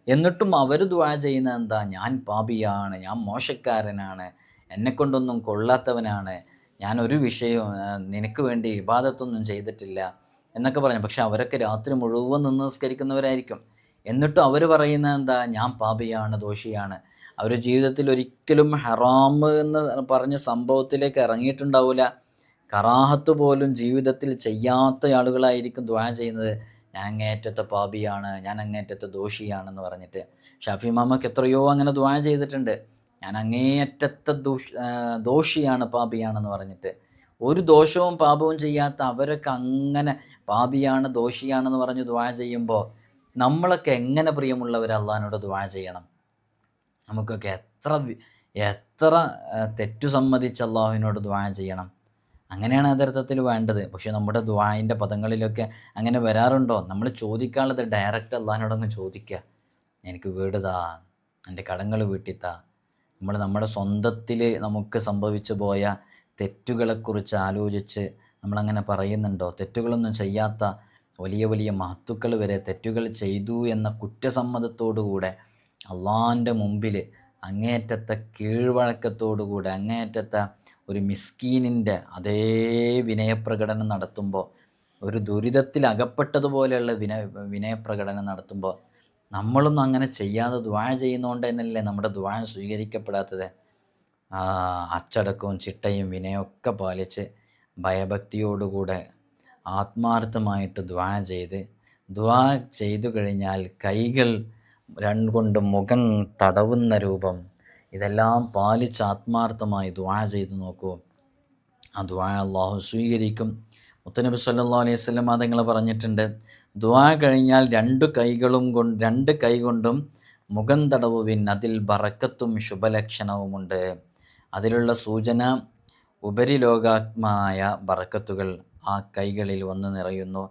[SPEAKER 1] എന്നിട്ടും അവർ ദുആ ചെയ്യുന്നത് എന്താ? ഞാൻ പാപിയാണ്, ഞാൻ മോശക്കാരനാണ്, എന്നെക്കൊണ്ടൊന്നും കൊള്ളാത്തവനാണ്, ഞാൻ ഒരു വിഷയവും നിനക്ക് വേണ്ടി ഇബാദത്തൊന്നും ചെയ്തിട്ടില്ല എന്നൊക്കെ പറഞ്ഞു. പക്ഷെ അവരൊക്കെ രാത്രി മുഴുവൻ നിന്ന് നിസ്കരിക്കുന്നവരായിരിക്കും. എന്നിട്ടും അവർ പറയുന്നത് എന്താ? ഞാൻ പാപിയാണ്, ദോഷിയാണ്. അവർ ജീവിതത്തിൽ ഒരിക്കലും ഹറാം എന്ന് പറഞ്ഞ സംഭവത്തിലേക്ക് ഇറങ്ങിയിട്ടുണ്ടാവില്ല. കറാഹത്ത് പോലും ജീവിതത്തിൽ ചെയ്യാത്ത ആളുകളായിരിക്കും ദുആ ചെയ്യുന്നത്. ഞാൻ അങ്ങേയറ്റത്തെ പാപിയാണ്, ഞാൻ അങ്ങേയറ്റത്തെ ദോഷിയാണെന്ന് പറഞ്ഞിട്ട്. ഷാഫി ഇമാമക്ക് എത്രയോ അങ്ങനെ ദുആ ചെയ്തിട്ടുണ്ട്. ഞാൻ അങ്ങേയറ്റത്തെ ദോഷിയാണ്, പാപിയാണെന്ന് പറഞ്ഞിട്ട്. ഒരു ദോഷവും പാപവും ചെയ്യാത്ത അവരൊക്കെ അങ്ങനെ പാപിയാണ്, ദോഷിയാണെന്ന് പറഞ്ഞ് ദുആ ചെയ്യുമ്പോൾ നമ്മളൊക്കെ എങ്ങനെ പ്രിയമുള്ളവർ അള്ളാഹിനോട് ദുആ ചെയ്യണം? നമുക്കൊക്കെ എത്ര തെറ്റു സമ്മതിച്ച് അള്ളാഹുവിനോട് ദുആ ചെയ്യണം? അങ്ങനെയാണ് യഥാർത്ഥത്തിൽ വേണ്ടത്. പക്ഷേ നമ്മുടെ ദുആയിൻ്റെ പദങ്ങളിലൊക്കെ അങ്ങനെ വരാറുണ്ടോ? നമ്മൾ ചോദിക്കാനുള്ളത് ഡയറക്റ്റ് അള്ളാഹിനോടങ്ങ് ചോദിക്കുക. എനിക്ക് വീട് താ, എൻ്റെ കടങ്ങൾ വീട്ടിത്താ. നമ്മുടെ സ്വന്തത്തിൽ നമുക്ക് സംഭവിച്ചു പോയ തെറ്റുകളെക്കുറിച്ച് ആലോചിച്ച് നമ്മളങ്ങനെ പറയുന്നുണ്ടോ? തെറ്റുകളൊന്നും ചെയ്യാത്ത വലിയ വലിയ മഹത്തുക്കൾ വരെ തെറ്റുകൾ ചെയ്തു എന്ന കുറ്റസമ്മതത്തോടുകൂടെ അള്ളാഹിൻ്റെ മുമ്പിൽ അങ്ങേയറ്റത്തെ കീഴ്വഴക്കത്തോടുകൂടെ അങ്ങേയറ്റത്തെ ഒരു മിസ്കീനിൻ്റെ അതേ വിനയപ്രകടനം നടത്തുമ്പോൾ, ഒരു ദുരിതത്തിൽ അകപ്പെട്ടതുപോലെയുള്ള വിനയപ്രകടനം നടത്തുമ്പോൾ നമ്മളൊന്നും അങ്ങനെ ചെയ്യാതെ ദുആ ചെയ്യുന്നതുകൊണ്ട് തന്നെയല്ലേ നമ്മുടെ ദുആ സ്വീകരിക്കപ്പെടാത്തത്? അച്ചടക്കവും ചിട്ടയും വിനയമൊക്കെ പാലിച്ച് ഭയഭക്തിയോടുകൂടെ ആത്മാർത്ഥമായിട്ട് ദുആ ചെയ്തു കഴിഞ്ഞാൽ കൈകൾ കൊണ്ട് മുഖം തടവുന്ന രൂപം, ഇതെല്ലാം പാലിച്ച് ആത്മാർത്ഥമായി ദുആ ചെയ്തു നോക്കൂ. ആ ദുആ അള്ളാഹു സ്വീകരിക്കും. മുത്തനബി സല്ലല്ലാഹു അലൈഹി വസല്ലം തങ്ങൾ പറഞ്ഞിട്ടുണ്ട്, ദുആ കഴിഞ്ഞാൽ രണ്ട് കൈ കൊണ്ടും മുഖം തടവുവിൻ, അതിൽ ബറക്കത്തും ശുഭലക്ഷണവുമുണ്ട്. അതിലുള്ള സൂചന ഉപരിലോകാത്മായ ബറക്കത്തുകൾ ആ കൈകളിൽ വന്ന് നിറയുന്നു.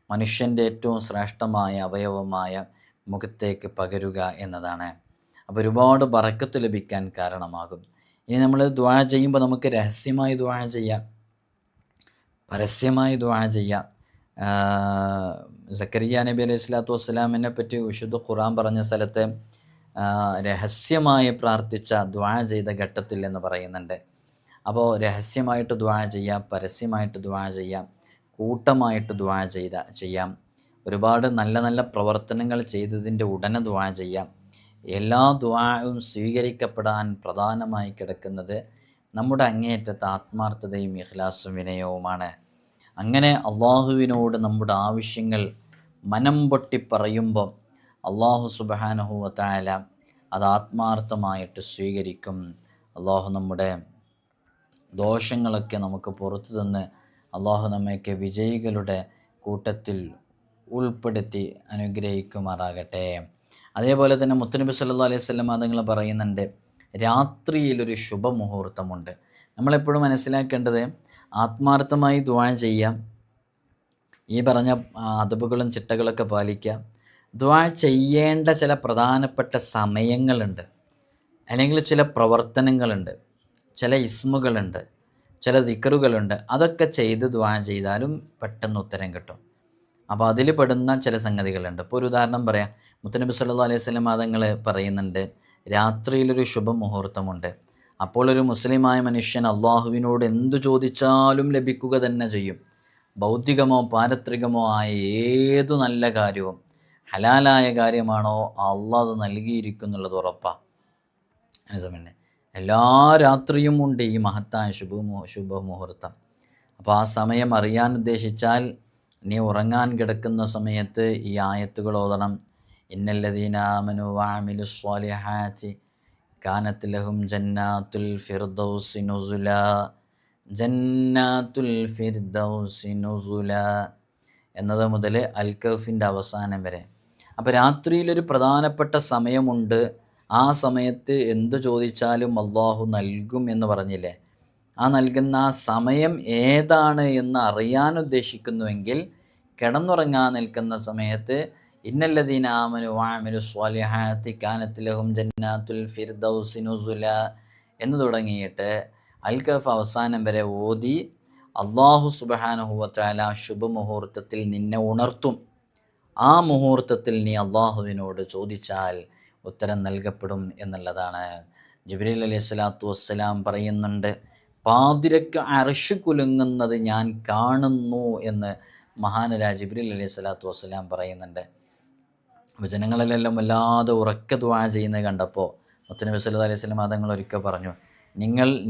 [SPEAKER 1] മനുഷ്യൻ്റെ ഏറ്റവും ശ്രേഷ്ഠമായ അവയവമായ മുഖത്തേക്ക് പകരുക എന്നതാണ്. അപ്പോൾ ഒരുപാട് ബറക്കത്ത് ലഭിക്കാൻ കാരണമാകും. ഇനി നമ്മൾ ദുആ ചെയ്യുമ്പോൾ നമുക്ക് രഹസ്യമായി ദുആ ചെയ്യാം, പരസ്യമായി ദുആ ചെയ്യാം. സക്കരിയ നബി അലൈഹി സ്വലാത്തു വസ്സലാമിനെ പറ്റി വിശുദ്ധ ഖുർആൻ പറഞ്ഞ സ്ഥലത്ത് രഹസ്യമായി പ്രാർത്ഥിച്ച ദുആ ചെയ്ത ഘട്ടത്തിൽ എന്ന് പറയുന്നുണ്ട്. അപ്പോൾ രഹസ്യമായിട്ട് ദുആ ചെയ്യാം, പരസ്യമായിട്ട് ദുആ ചെയ്യാം, കൂട്ടമായിട്ട് ദുആ ചെയ്യാം. ഒരുപാട് നല്ല നല്ല പ്രവർത്തനങ്ങൾ ചെയ്തതിൻ്റെ ഉടനെ ദുആ ചെയ്യാം. എല്ലാ ദുആയും സ്വീകരിക്കപ്പെടാൻ പ്രധാനമായി കിടക്കുന്നത് നമ്മുടെ അങ്ങേയറ്റത്തെ ആത്മാർത്ഥതയും ഇഖ്ലാസും വിനയവുമാണ്. അങ്ങനെ അള്ളാഹുവിനോട് നമ്മുടെ ആവശ്യങ്ങൾ മനം പൊട്ടി പറയുമ്പോൾ അള്ളാഹു സുബ്ഹാനഹു വ തആല അത് ആത്മാർത്ഥമായിട്ട് സ്വീകരിക്കും. അള്ളാഹു നമ്മുടെ ദോഷങ്ങളൊക്കെ നമുക്ക് പുറത്തു തന്ന് അള്ളാഹു നമ്മയൊക്കെ വിജയികളുടെ കൂട്ടത്തിൽ ഉൾപ്പെടുത്തി അനുഗ്രഹിക്കുമാറാകട്ടെ. അതേപോലെ തന്നെ മുത്തുനബി സല്ലല്ലാഹു അലൈഹി വസല്ലം തങ്ങൾ പറയുന്നുണ്ട്, രാത്രിയിലൊരു ശുഭമുഹൂർത്തമുണ്ട്. നമ്മളെപ്പോഴും മനസ്സിലാക്കേണ്ടത് ആത്മാർത്ഥമായി ദുആ ചെയ്യാം, ഈ പറഞ്ഞ അദബുകളും ചിട്ടകളൊക്കെ പാലിക്കുക. ദുആ ചെയ്യേണ്ട ചില പ്രധാനപ്പെട്ട സമയങ്ങളുണ്ട്, അല്ലെങ്കിൽ ചില പ്രവർത്തനങ്ങളുണ്ട്, ചില ഇസ്മുകളുണ്ട്, ചില ദിക്റുകളുണ്ട്. അതൊക്കെ ചെയ്ത് ദുആ ചെയ്താലും പെട്ടെന്ന് ഉത്തരം കിട്ടും. അപ്പോൾ അതിൽ പെടുന്ന ചില സംഗതികളുണ്ട്. ഇപ്പോൾ ഒരു ഉദാഹരണം പറയാം. മുത്തുനബി സല്ലല്ലാഹു അലൈഹി വസല്ലം തങ്ങൾ പറയുന്നുണ്ട്, രാത്രിയിലൊരു ശുഭമുഹൂർത്തമുണ്ട്. അപ്പോൾ ഒരു മുസ്ലിമായ മനുഷ്യൻ അള്ളാഹുവിനോട് എന്തു ചോദിച്ചാലും ലഭിക്കുക തന്നെ ചെയ്യും. ഭൗതികമോ പാരത്രികമോ ആയ ഏതു നല്ല കാര്യവും ഹലാലായ കാര്യമാണോ അള്ളാഹ് അത് നൽകിയിരിക്കും എന്നുള്ളത് ഉറപ്പാണ്. അതേസമയം എല്ലാ രാത്രിയും ഉണ്ട് ഈ മഹത്തായ ശുഭമുഹൂർത്തം. അപ്പോൾ ആ സമയം അറിയാൻ ഉദ്ദേശിച്ചാൽ നീ ഉറങ്ങാൻ കിടക്കുന്ന സമയത്ത് ഈ ആയത്തുകൾ ഓതണം. ഇന്നല്ലദീന ആമനു വഅമിലു സ്വാലിഹാത്തി കാനത് ലഹും ജന്നാത്തുൽ ഫിർദൗസി നുസുല, ജന്നാത്തുൽ ഫിർദൗസി നുസുല എന്നത് മുതൽ അൽ കഹ്ഫിൻ്റെ അവസാനം വരെ. അപ്പോൾ രാത്രിയിലൊരു പ്രധാനപ്പെട്ട സമയമുണ്ട്. ആ സമയത്ത് എന്തു ചോദിച്ചാലും അള്ളാഹു നൽകും എന്ന് പറഞ്ഞില്ലേ. ആ നൽകുന്ന ആ സമയം ഏതാണ് എന്ന് അറിയാൻ ഉദ്ദേശിക്കുന്നുവെങ്കിൽ കിടന്നുറങ്ങാൻ നിൽക്കുന്ന സമയത്ത് ഇന്നല്ലദീന ആമനു വഅമിലു സ്വാലിഹാത്തി കാനത് ലഹും ജന്നാത്തുൽ ഫിർദൗസി നുസുല എന്ന് തുടങ്ങിയിട്ട് അൽ കഹ്ഫ് അവസാനം വരെ ഓതി അള്ളാഹു സുബ്ഹാനഹു വ തആല ശുഭമുഹൂർത്തത്തിൽ നിന്നെ ഉണർത്തും. ആ മുഹൂർത്തത്തിൽ നീ അള്ളാഹുവിനോട് ചോദിച്ചാൽ ഉത്തരം നൽകപ്പെടും എന്നുള്ളതാണ്. ജിബ്രീൽ അലൈഹി സ്വലാത്തു വസ്സലാം പറയുന്നുണ്ട്, പാതിരക്ക് അർശ് കുലുങ്ങുന്നത് ഞാൻ കാണുന്നു എന്ന് മഹാനരായ ജിബ്രീൽ അലൈഹി സ്വലാത്തു വസ്സലാം പറയുന്നുണ്ട്. അപ്പോൾ ജനങ്ങളിലെല്ലാം വല്ലാതെ ഉറക്കെ ദുആ ചെയ്യുന്നത് കണ്ടപ്പോൾ മുത്തുനബി സല്ലല്ലാഹു അലൈഹി വസല്ലം തങ്ങൾ ഒരിക്കൽ പറഞ്ഞു,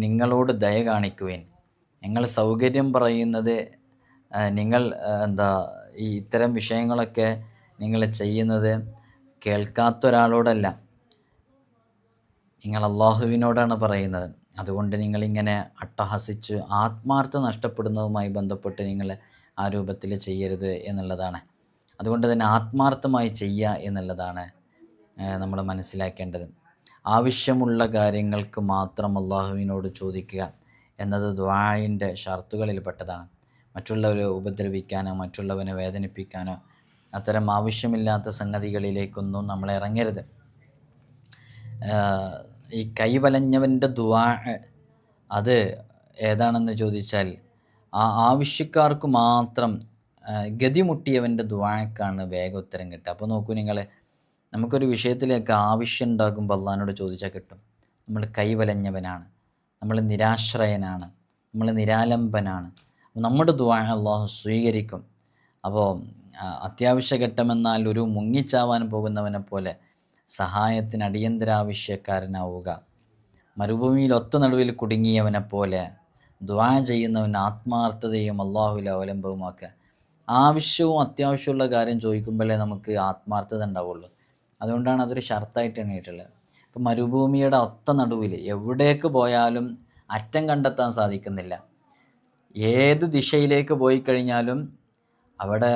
[SPEAKER 1] നിങ്ങളോട് ദയ കാണിക്കുവിൻ. നിങ്ങൾ സൗകര്യം പറയുന്നത് നിങ്ങൾ ഈ ഇത്തരം വിഷയങ്ങളൊക്കെ നിങ്ങൾ ചെയ്യുന്നത് കേൾക്കാത്ത ഒരാളോടല്ല, നിങ്ങൾ അള്ളാഹുവിനോടാണ് പറയുന്നത്. അതുകൊണ്ട് നിങ്ങളിങ്ങനെ അട്ടഹസിച്ച് ആത്മാർത്ഥത നഷ്ടപ്പെടുന്നതുമായി ബന്ധപ്പെട്ട് നിങ്ങൾ ആ രൂപത്തിൽ ചെയ്യരുത് എന്നുള്ളതാണ്. അതുകൊണ്ട് തന്നെ ആത്മാർത്ഥമായി ചെയ്യുക എന്നുള്ളതാണ് നമ്മൾ മനസ്സിലാക്കേണ്ടത്. ആവശ്യമുള്ള കാര്യങ്ങൾക്ക് മാത്രം അള്ളാഹുവിനോട് ചോദിക്കുക എന്നത് ദുആഇൻ്റെ ഷർത്തുകളിൽപ്പെട്ടതാണ്. മറ്റുള്ളവരെ ഉപദ്രവിക്കാനോ മറ്റുള്ളവനെ വേദനിപ്പിക്കാനോ അത്തരം ആവശ്യമില്ലാത്ത സംഗതികളിലേക്കൊന്നും നമ്മൾ ഇറങ്ങരുത്. ഈ കൈവലഞ്ഞവൻ്റെ ദുആ അത് ഏതാണെന്ന് ചോദിച്ചാൽ ആ ആവശ്യക്കാർക്ക് മാത്രം, ഗതിമുട്ടിയവൻ്റെ ദുആക്കാണ് വേഗം ഉത്തരം കിട്ടുക. അപ്പോൾ നോക്കൂ നിങ്ങൾ, നമുക്കൊരു വിഷയത്തിലേക്ക് ആവശ്യം ഉണ്ടാകുമ്പോൾ അള്ളാഹിനോട് ചോദിച്ചാൽ കിട്ടും. നമ്മൾ കൈവലഞ്ഞവനാണ്, നമ്മൾ നിരാശ്രയനാണ്, നമ്മൾ നിരാലംബനാണ്, നമ്മുടെ ദുആ അള്ളാഹു സ്വീകരിക്കും. അപ്പോൾ അത്യാവശ്യ ഘട്ടമെന്നാൽ ഒരു മുങ്ങിച്ചാവാൻ പോകുന്നവനെ പോലെ സഹായത്തിന് അടിയന്തരാവശ്യക്കാരനാവുക. മരുഭൂമിയിൽ ഒത്ത നടുവിൽ കുടുങ്ങിയവനെ പോലെ ദുആ ചെയ്യുന്നവൻ ആത്മാർത്ഥതയും അള്ളാഹുവിൽ അവലംബവുമാക്കുക. ആവശ്യവും അത്യാവശ്യമുള്ള കാര്യം ചോദിക്കുമ്പോഴേ നമുക്ക് ആത്മാർത്ഥത ഉണ്ടാവുള്ളൂ. അതുകൊണ്ടാണ് അതൊരു ഷർത്തായിട്ട് എണ്ണിയിട്ടുള്ളത്. ഇപ്പം മരുഭൂമിയുടെ ഒത്ത നടുവിൽ എവിടേക്ക് പോയാലും അറ്റം കണ്ടെത്താൻ സാധിക്കുന്നില്ല. ഏത് ദിശയിലേക്ക് പോയി കഴിഞ്ഞാലും അവിടെ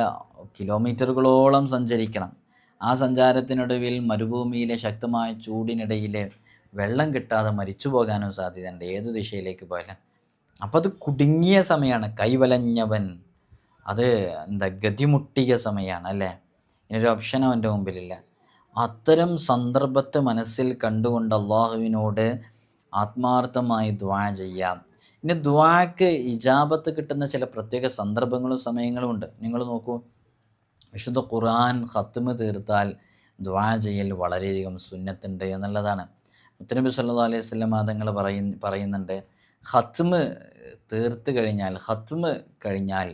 [SPEAKER 1] കിലോമീറ്ററുകളോളം സഞ്ചരിക്കണം. ആ സഞ്ചാരത്തിനൊടുവിൽ മരുഭൂമിയിലെ ശക്തമായ ചൂടിനിടയിൽ വെള്ളം കിട്ടാതെ മരിച്ചു പോകാനും സാധ്യതയുണ്ട് ഏത് ദിശയിലേക്ക് പോയാലും. അപ്പം അത് കുടുങ്ങിയ സമയമാണ്. കൈവലഞ്ഞവൻ അത് ഗതിമുട്ടിയ സമയമാണ് അല്ലേ. ഇനിയൊരു ഓപ്ഷൻ അവൻ്റെ മുമ്പിലില്ല. അത്തരം സന്ദർഭത്തെ മനസ്സിൽ കണ്ടുകൊണ്ട് അള്ളാഹുവിനോട് ആത്മാർത്ഥമായി ദുആ ചെയ്യാം. ഇനി ദുആക്ക് ഇജാബത്ത് കിട്ടുന്ന ചില പ്രത്യേക സന്ദർഭങ്ങളും സമയങ്ങളും ഉണ്ട്. നിങ്ങൾ നോക്കൂ, വിശുദ്ധ ഖുർആൻ ഖത്മ് തീർത്താൽ ദുആ ചെയ്യൽ വളരെയധികം സുന്നത്തുണ്ട് എന്നുള്ളതാണ്. മുത്തനബി സല്ലല്ലാഹു അലൈഹി വസല്ലം തങ്ങൾ പറയുന്നുണ്ട്, ഖത്മ് തീർത്ത് കഴിഞ്ഞാൽ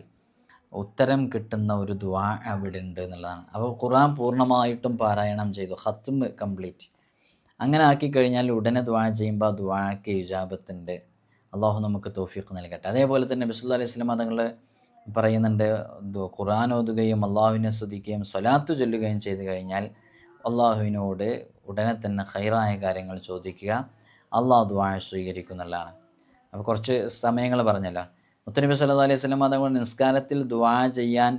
[SPEAKER 1] ഉത്തരം കിട്ടുന്ന ഒരു ദുആ അവിടെ ഉണ്ട് എന്നുള്ളതാണ്. അപ്പോൾ ഖുർആൻ പൂർണ്ണമായിട്ടും പാരായണം ചെയ്തു, ഖത്മ് കംപ്ലീറ്റ്. അങ്ങനെ ആക്കിക്കഴിഞ്ഞാൽ ഉടനെ ദുആ ചെയ്യുമ്പോൾ ആ ദുആക്ക് ഇജാബത്തുണ്ട്. അള്ളാഹു നമുക്ക് തൗഫീഖ് നൽകട്ടെ. അതേപോലെ തന്നെ നബി സല്ലല്ലാഹു അലൈഹി വസല്ലം തങ്ങൾ പറയുന്നുണ്ട്, ഖുർആൻ ഓതുകയും അള്ളാഹുവിനെ സ്തുതിക്കുകയും സ്വലാത്ത് ചൊല്ലുകയും ചെയ്തു കഴിഞ്ഞാൽ അള്ളാഹുവിനോട് ഉടനെ തന്നെ ഖൈറായ കാര്യങ്ങൾ ചോദിക്കുക, അള്ളാഹു ദുആ സ്വീകരിക്കുന്നുള്ളതാണ്. അപ്പോൾ കുറച്ച് സമയങ്ങൾ പറഞ്ഞല്ലോ. മുത്തനബി സല്ലല്ലാഹു അലൈഹി വസല്ലം തങ്ങൾ നിസ്കാരത്തിൽ ദുആ ചെയ്യാൻ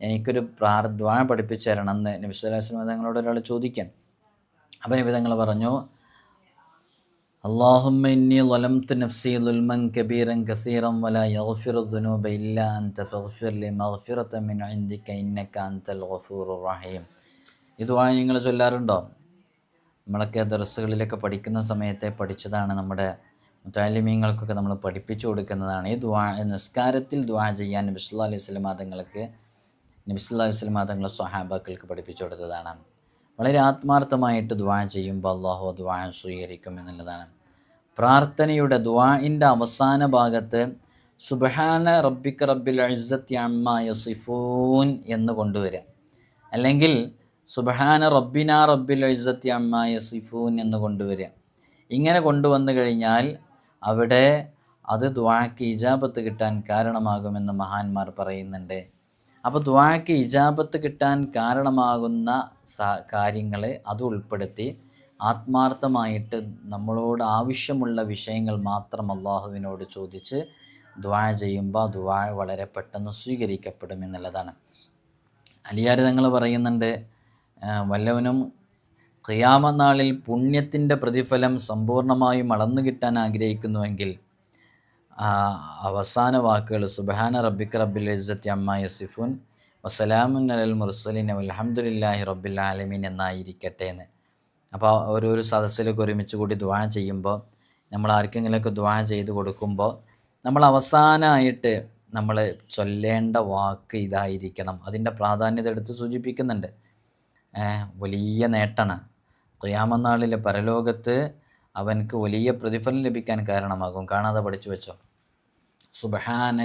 [SPEAKER 1] എനിക്കൊരു ദുആ പഠിപ്പിച്ചു തരണം എന്ന് നബി സല്ലല്ലാഹു അലൈഹി വസല്ലം തങ്ങളോട് ഒരാൾ ചോദിക്കാൻ. അപ്പോൾ നബി തങ്ങൾ പറഞ്ഞു, അല്ലാഹുമ്മ ഇന്നി ളലംതു നഫ്സി ളുൽമൻ കബീറൻ കസീറൻ വലാ യഗ്ഫിറു ദുനൂബ ഇല്ലാ അൻത ഫഗ്ഫിർ ലി മഗ്ഫിറതൻ മിൻ ഇൻദിക ഇന്നക അൻതൽ ഗഫൂറുർ റഹീം. ഈ ദുആ നിങ്ങൾ ചൊല്ലാറുണ്ടോ? നമ്മളൊക്കെ ദർസുകളിലൊക്കെ പഠിക്കുന്ന സമയത്തെ പഠിച്ചതാണ്. നമ്മുടെ മുതഅല്ലിമീങ്ങൾക്കൊക്കെ നമ്മൾ പഠിപ്പിച്ചു കൊടുക്കുന്നതാണ്. ഈ ദുആ നിസ്കാരത്തിൽ ദുആ ചെയ്യാൻ നബി സല്ലല്ലാഹു അലൈഹി വസല്ലം തങ്ങൾ സ്വഹാബാക്കൾക്ക് പഠിപ്പിച്ചു കൊടുത്തതാണ്. വളരെ ആത്മാർത്ഥമായിട്ട് ദുആ ചെയ്യുമ്പോൾ അള്ളാഹു ദുആ സ്വീകരിക്കും എന്നുള്ളതാണ്. പ്രാർത്ഥനയുടെ ദുആഇൻ്റെ അവസാന ഭാഗത്ത് സുബ്ഹാന റബ്ബിക റബ്ബിൽ ഇസ്സത്തി അമ്മാ യസിഫൂൻ എന്ന് കൊണ്ടുവരിക, അല്ലെങ്കിൽ സുബ്ഹാന റബ്ബിന റബ്ബിൽ ഇസ്സത്തി അമ്മാ യസിഫൂൻ എന്ന് കൊണ്ടുവരിക. ഇങ്ങനെ കൊണ്ടുവന്നു കഴിഞ്ഞാൽ അവിടെ അത് ദുആക്ക് ഇജാബത്ത് കിട്ടാൻ കാരണമാകുമെന്ന് മഹാന്മാർ പറയുന്നുണ്ട്. അപ്പോൾ ദുആക്ക് ഇജാബത്ത് കിട്ടാൻ കാരണമാകുന്ന കാര്യങ്ങൾ അത് ഉൾപ്പെടുത്തി ആത്മാർത്ഥമായിട്ട് നമ്മളോട് ആവശ്യമുള്ള വിഷയങ്ങൾ മാത്രം അള്ളാഹുവിനോട് ചോദിച്ച് ദുആ ചെയ്യുമ്പോൾ ദുആ വളരെ പെട്ടെന്ന് സ്വീകരിക്കപ്പെടും എന്നുള്ളതാണ്. അലിയാർ തങ്ങൾ പറയുന്നുണ്ട്, വല്ലവനും ഖിയാമത്ത് നാളിൽ പുണ്യത്തിൻ്റെ പ്രതിഫലം സമ്പൂർണ്ണമായും അളന്നു കിട്ടാൻ ആഗ്രഹിക്കുന്നുവെങ്കിൽ അവസാന വാക്കുകൾ സുബ്ഹാന റബ്ബിക റബ്ബിൽ ഇസ്സത്തി അമ്മാ യസിഫൂൻ വസലാമുൻ അലൽ മുർസലീൻ വൽഹംദുലില്ലാഹി റബ്ബിൽ ആലമീൻ എന്നായിരിക്കട്ടെ എന്ന്. അപ്പോൾ ഓരോരോ സദസ്സിലൊക്കെ ഒരുമിച്ച് കൂടി ദുആ ചെയ്യുമ്പോൾ, നമ്മൾ ആർക്കെങ്കിലുമൊക്കെ ദുആ ചെയ്ത് കൊടുക്കുമ്പോൾ നമ്മൾ അവസാനമായിട്ട് നമ്മൾ ചൊല്ലേണ്ട വാക്ക് ഇതായിരിക്കണം. അതിൻ്റെ പ്രാധാന്യത എടുത്ത് സൂചിപ്പിക്കുന്നുണ്ട്. വലിയ നേട്ടമാണ്. ഖിയാമത്ത് നാളിലെ പരലോകത്ത് അവൻക്ക് വലിയ പ്രതിഫലം ലഭിക്കാൻ കാരണമാകും. കാണാതെ പഠിച്ചു വെച്ചോ. സുബ്ഹാന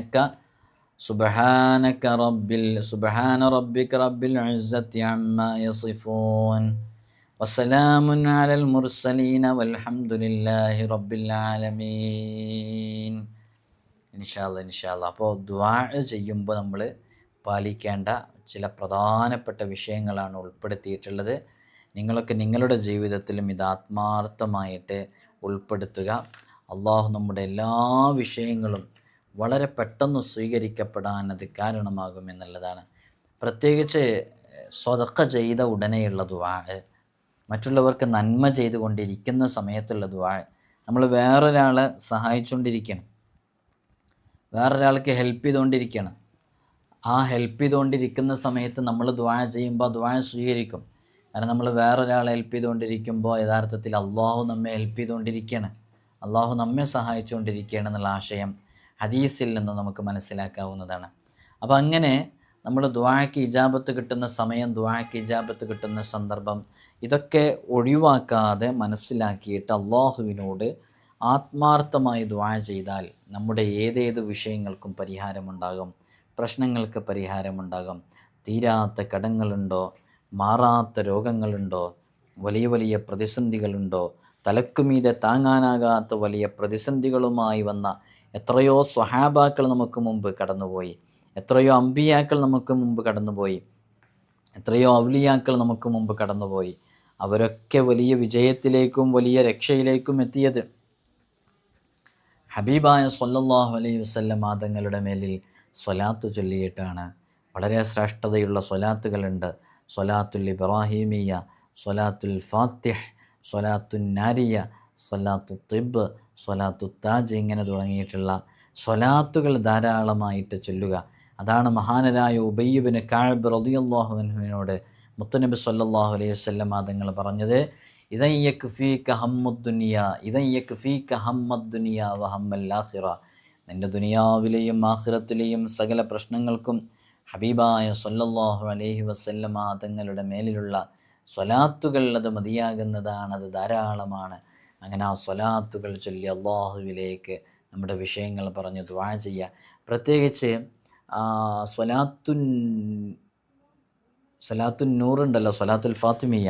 [SPEAKER 1] റബ്ബിക റബ്ബിൽ ഇസ്സത്തി അമ്മാ യസിഫൂൻ വസലാമുൻ അലൽ മുർസലീന വൽഹംദുലില്ലാഹി റബ്ബിൽ ആലമീൻ. ഇൻഷാ അല്ലാഹ്. അപ്പോൾ ദുആ ചെയ്യുമ്പോൾ നമ്മൾ പാലിക്കേണ്ട ചില പ്രധാനപ്പെട്ട വിഷയങ്ങളാണ് ഉൾപ്പെടുത്തിയിട്ടുള്ളത്. നിങ്ങളൊക്കെ നിങ്ങളുടെ ജീവിതത്തിലും ഇത് ആത്മാർത്ഥമായിട്ട് ഉൾപ്പെടുത്തുക. അള്ളാഹു നമ്മുടെ എല്ലാ വിഷയങ്ങളും വളരെ പെട്ടെന്ന് സ്വീകരിക്കപ്പെടാൻ അത് കാരണമാകുമെന്നുള്ളതാണ്. പ്രത്യേകിച്ച് സ്വതക്ക ചെയ്ത ഉടനെയുള്ള ദുആ, മറ്റുള്ളവർക്ക് നന്മ ചെയ്തുകൊണ്ടിരിക്കുന്ന സമയത്തുള്ള ദുആ, നമ്മൾ വേറൊരാളെ സഹായിച്ചുകൊണ്ടിരിക്കണം, വേറൊരാൾക്ക് ഹെൽപ്പ് ചെയ്തുകൊണ്ടിരിക്കണം. ആ ഹെൽപ്പ് ചെയ്തുകൊണ്ടിരിക്കുന്ന സമയത്ത് നമ്മൾ ദുആ ചെയ്യുമ്പോൾ ദുആ സ്വീകരിക്കും. കാരണം നമ്മൾ വേറൊരാളെ ഹെൽപ്പ് ചെയ്തുകൊണ്ടിരിക്കുമ്പോൾ യഥാർത്ഥത്തിൽ അള്ളാഹു നമ്മെ ഹെൽപ്പ് ചെയ്തുകൊണ്ടിരിക്കുകയാണ്, അള്ളാഹു നമ്മെ സഹായിച്ചുകൊണ്ടിരിക്കുകയാണ് എന്നുള്ള ആശയം ഹദീസിൽ നിന്ന് നമുക്ക് മനസ്സിലാക്കാവുന്നതാണ്. അപ്പോൾ അങ്ങനെ നമ്മൾ ദുആക്ക് ഇജാബത്ത് കിട്ടുന്ന സമയം, ദുആക്ക് ഇജാബത്ത് കിട്ടുന്ന സന്ദർഭം, ഇതൊക്കെ ഒഴിവാക്കാതെ മനസ്സിലാക്കിയിട്ട് അള്ളാഹുവിനോട് ആത്മാർത്ഥമായി ദുആ ചെയ്താൽ നമ്മുടെ ഏതേത് വിഷയങ്ങൾക്കും പരിഹാരമുണ്ടാകും, പ്രശ്നങ്ങൾക്ക് പരിഹാരമുണ്ടാകും. തീരാത്ത കടങ്ങളുണ്ടോ, മാറാത്ത രോഗങ്ങളുണ്ടോ, വലിയ വലിയ പ്രതിസന്ധികളുണ്ടോ, തലക്കുമീതെ താങ്ങാനാകാത്ത വലിയ പ്രതിസന്ധികളുമായി വന്ന എത്രയോ സ്വഹാബാക്കൾ നമുക്ക് മുമ്പ് കടന്നുപോയി, എത്രയോ അമ്പിയാക്കൾ നമുക്ക് മുമ്പ് കടന്നുപോയി, എത്രയോ ഔലിയാക്കൾ നമുക്ക് മുമ്പ് കടന്നുപോയി. അവരൊക്കെ വലിയ വിജയത്തിലേക്കും വലിയ രക്ഷയിലേക്കും എത്തിയത് ഹബീബായ സ്വല്ലല്ലാഹു അലൈഹി വസല്ലം തങ്ങളുടെ മേലിൽ സ്വലാത്ത് ചൊല്ലിയിട്ടാണ്. വളരെ ശ്രേഷ്ഠതയുള്ള സ്വലാത്തുകളുണ്ട്. സ്വലാത്തുൽ ഇബ്രാഹിമിയ, സ്വലാത്തുൽ ഫാത്തിഹ്, സ്വലാത്തുൻ നാരിയ, സ്വലാത്തു തിബ്, സ്വലാത്തു താജ്, ഇങ്ങനെ തുടങ്ങിയിട്ടുള്ള സ്വലാത്തുകൾ ധാരാളമായിട്ട് ചൊല്ലുക. അതാണ് മഹാനരായ ഉബയ്യ് ഇബ്നു കഅബ് റളിയല്ലാഹു അൻഹുവിനോട് മുത്തുനബി സ്വല്ലല്ലാഹു അലൈഹി വസല്ലം തങ്ങൾ പറഞ്ഞത്, ഇദൻ യക്ഫീക ഹമ്മുദ്ദുനിയ ഇദൻ യക്ഫീക ഹമ്മദ്ദുനിയ വഹമ്മൽ ആഖിറ. നിൻ്റെ ദുനിയാവിലെയും ആഖിറത്തിലെയും സകല പ്രശ്നങ്ങൾക്കും ഹബീബായ സ്വല്ലല്ലാഹു അലൈഹി വസല്ലം തങ്ങളുടെ മേലിലുള്ള സ്വലാത്തുകൾ അത് മതിയാകുന്നതാണ്, അത് ധാരാളമാണ്. അങ്ങനെ ആ സ്വലാത്തുകൾ ചൊല്ലി അള്ളാഹുവിലേക്ക് നമ്മുടെ വിഷയങ്ങൾ പറഞ്ഞ് ദുആ ചെയ്യുക. പ്രത്യേകിച്ച് സ്വലാത്തുൻ നൂറുണ്ടല്ലോ, സ്വലാത്തുൽ ഫാത്തിമിയ,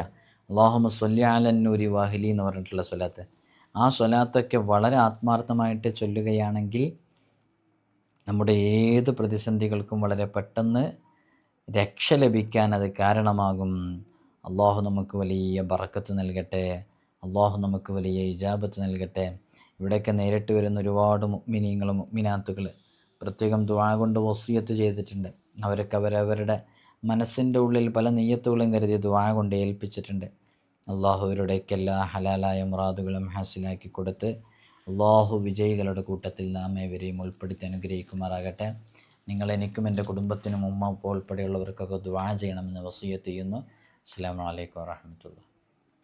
[SPEAKER 1] അല്ലാഹുമ്മ സ്വല്ലി അലൻ നൂരി വാഹിലി എന്ന് പറഞ്ഞിട്ടുള്ള സ്വലാത്ത്. ആ സ്വലാത്തൊക്കെ വളരെ ആത്മാർത്ഥമായിട്ട് ചൊല്ലുകയാണെങ്കിൽ നമ്മുടെ ഏത് പ്രതിസന്ധികൾക്കും വളരെ പെട്ടെന്ന് രക്ഷ ലഭിക്കാൻ അത് കാരണമാകും. അള്ളാഹു നമുക്ക് വലിയ ബറക്കത്ത് നൽകട്ടെ, അള്ളാഹു നമുക്ക് വലിയ ഇജാബത്ത് നൽകട്ടെ. ഇവിടെയൊക്കെ നേരിട്ട് വരുന്ന ഒരുപാട് മുഅ്മിനീങ്ങളും മുഅ്മിനാത്തുകൾ പ്രത്യേകം ദുആ കൊണ്ട് വസിയത്ത് ചെയ്തിട്ടുണ്ട്. അവരൊക്കെ അവരവരുടെ മനസ്സിൻ്റെ ഉള്ളിൽ പല നിയ്യത്തുകളും കരുതി ദുആ കൊണ്ട് ഏൽപ്പിച്ചിട്ടുണ്ട്. അള്ളാഹു അവരുടെയൊക്കെ എല്ലാ ഹലാലായ മുറാദുകളും ഹാസിലാക്കി കൊടുത്ത് അള്ളാഹു വിജയികളുടെ കൂട്ടത്തിൽ നാം ഏവരെയും ഉൾപ്പെടുത്തി അനുഗ്രഹിക്കുമാറാകട്ടെ. നിങ്ങൾ എനിക്കും എൻ്റെ കുടുംബത്തിനും ഉമ്മ ഉപ്പ ഉൾപ്പെടെയുള്ളവർക്കൊക്കെ ദുആ ചെയ്യണമെന്ന് വസിയത്ത് ചെയ്യുന്നു. അസ്സലാമു അലൈക്കും വറഹ്മത്തുള്ളാഹി.